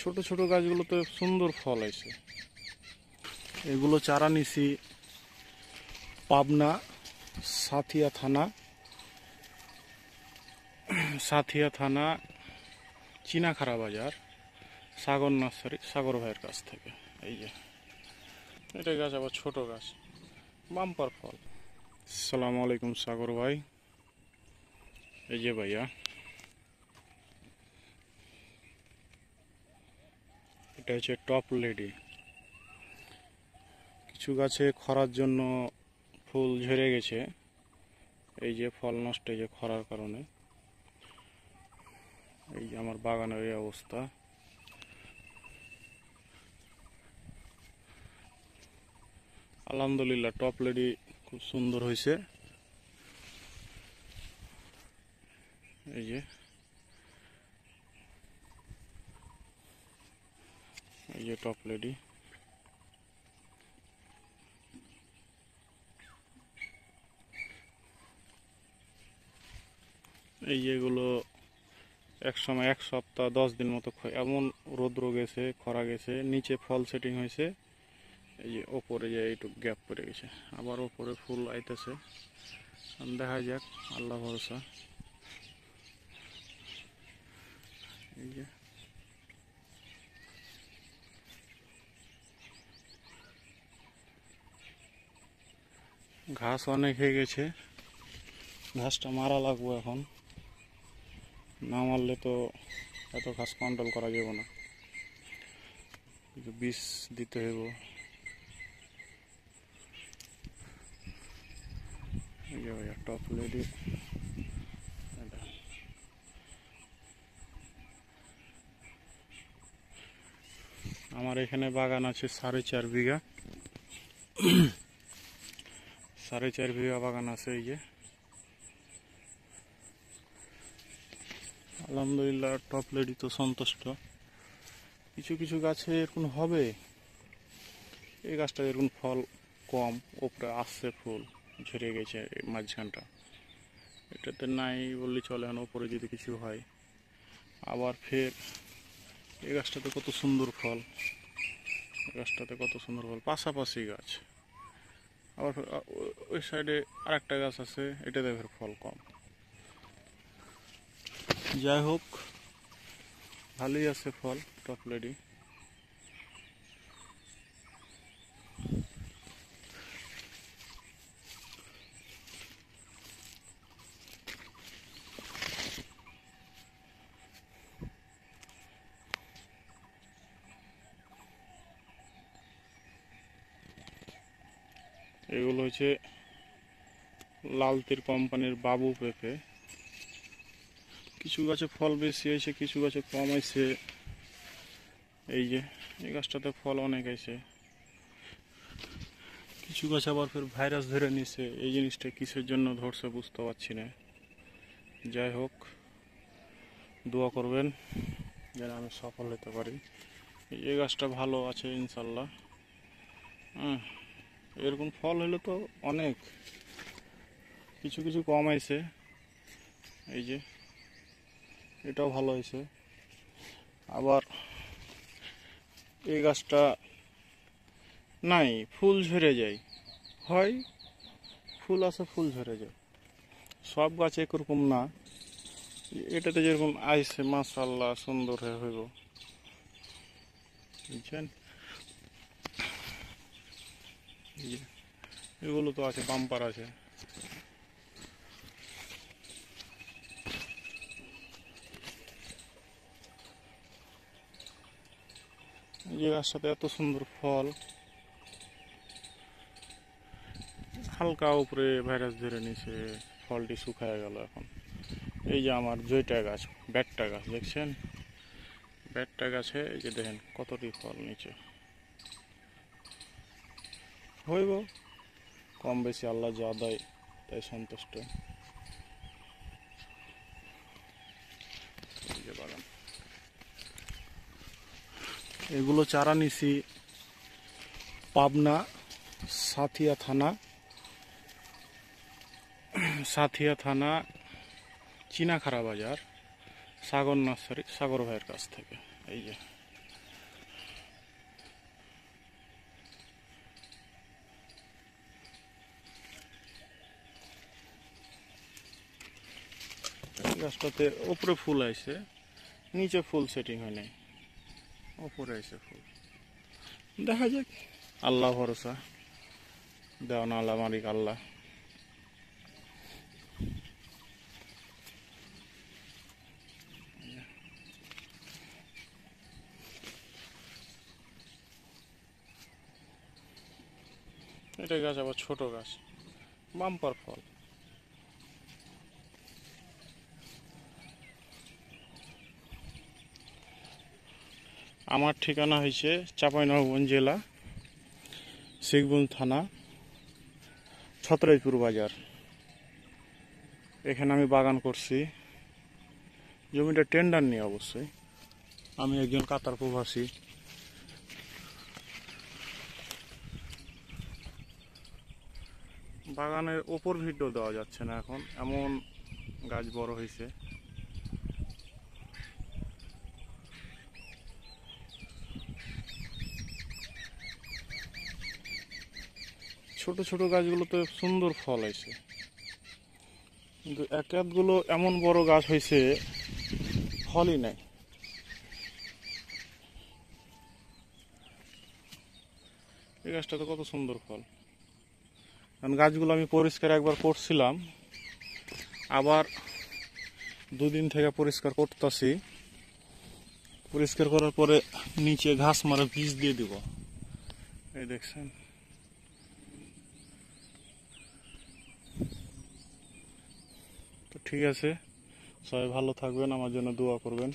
ছোট ছোট গাছগুলোতে সুন্দর ফল আছে। এগুলো চারা নিছি পাবনা সাথিয়া থানা চিনাখারা বাজার সাগর নার্সারি সাগর ভাইয়ের কাছ থেকে। এই যে এটা গাছ আবার ছোট গাছ, বাম্পার ফল। আসসালামু আলাইকুম সাগর ভাই। এই যে ভাইয়া, এটা হচ্ছে টপ লেডি। কিছু গাছে খরার জন্য ফুল ঝরে গেছে, এই যে ফল নষ্ট হয়েছে খরার কারণে। এই যে আমার বাগানের এই অবস্থা। আলহামদুলিল্লাহ টপ লেডি খুব সুন্দর হয়েছে। এই যে টপ লেডি। এই যেগুলো এক সময় 1 সপ্তাহ 10 দিন মতো এমন রৌদ্র গেছে, খরা গেছে, নিচে ফল সেটিং হয়েছে। এই যে ওপরে যে এইটুকু গ্যাপ পড়ে গেছে, আবার ওপরে ফুল আইতেছে। দেখা যাক, আল্লাহ ভরসা। এই যে ঘাস অনেক হয়ে গেছে, ঘাসটা মারা লাগবে এখন, না মারলে তো এত ঘাস কন্ট্রোল করা যাবে না। বিষ দিতে হইব। এই যে ভাইয়া টপ লেডি। আমার এখানে বাগান আছে 4.5 বিঘা, 4.5 বিঘা বাগান আছে। এই যে আলহামদুলিল্লাহ টপ লেডি তো সন্তুষ্ট। কিছু কিছু গাছে এরকম হবে, এই গাছটা এরকম ফল কম, ওপরে আসছে ফুল ঝরে গেছে মাঝখানটা, এটাতে নাই বললে চলে। এখন ওপরে যদি কিছু হয়, আবার ফের এই গাছটাতে কত সুন্দর ফল, এই গাছটাতে কত সুন্দর ফল, পাশাপাশি গাছ। আবার ওই সাইডে আরেকটা গাছ আছে, এটাতে ফের ফল কম। যাই হোক, ভালোই আছে ফল টপ লেডি। এগুলো হচ্ছে লালতির কোম্পানির বাবু পেঁপে। কিছু গাছে ফল বেশি হয়েছে, কিছু গাছে কম হয়েছে। এই যে এই গাছটাতে ফল অনেক আছে, কিছু গাছ আবার ফের ভাইরাস ধরে নিছে। এই জিনিসটা কিসের জন্য ধরছে বুঝতে পারছি না। যাই হোক, দোয়া করবেন যেন আমি সফল হতে পারি। এই গাছটা ভালো আছে ইনশাল্লাহ। এরকম ফল হলে তো অনেক। কিছু কিছু কম হয়েছে, এই যে এটাও ভালো হয়েছে। আবার এই গাছটা নাই, ফুল ঝরে যায়, হয় ফুল আছে ফুল ঝরে যায়। সব গাছ একরকম না, এটাতে যেরকম আইছে মাশাআল্লাহ সুন্দর হয়ে হইব, বুঝছেন। এগুলো তো আছে, বাম্পার আছে। এই গাছটাতে এত সুন্দর ফল, হালকা উপরে ভাইরাস ধরে নিছে, ফলটি শুকায় গেল এখন। এই যে আমার জয়টা গাছ, ব্যাটটা গাছ দেখছেন, ব্যাটটা গাছে এই যে দেখেন কতটি ফল নিচে। হইব কম বেশি, আল্লাহ যা দেয় তাই সন্তুষ্ট। এই যে বাগান, এগুলো চারা নিছি পাবনা সাথিয়া থানা চিনাখারা বাজার সাগর নার্সারি সাগর ভাইয়ের কাছ থেকে। এই যে গাছটাতে উপরে ফুল আইছে, নিচে ফুল সেটিং হয় নাই, উপরে আইছে ফুল। দেখা যাক, আল্লাহ ভরসা, দেওয়া না আল্লাহ মালিক আল্লাহ। এটা গাছ আবার ছোট গাছ, বাম্পার ফল। আমার ঠিকানা হয়েছে চাঁপাইনবাবগঞ্জ জেলা, শিখগঞ্জ থানা, ছত্রাইপুর বাজার। এখানে আমি বাগান করছি, জমিটা টেন্ডার নিয়ে অবশ্যই। আমি একজন কাতার প্রবাসী। বাগানের ওপর ভিডিও দেওয়া যাচ্ছে না এখন, এমন গাছ বড় হয়েছে। ছোট ছোট গাছগুলোতে সুন্দর ফল হয়েছে, কিন্তু এক একগুলো এমন বড় গাছ হয়েছে, ফলই নাই। এই গাছটাতে কত সুন্দর ফল। কারণ গাছগুলো আমি পরিষ্কার একবার করছিলাম, আবার দুদিন থেকে পরিষ্কার করতেছি। পরিষ্কার করার পরে নিচে ঘাস মারা বীজ দিয়ে দিব। এই দেখছেন। তো ঠিক আছে, সবাই ভালো থাকবেন, আমার জন্য দোয়া করবেন।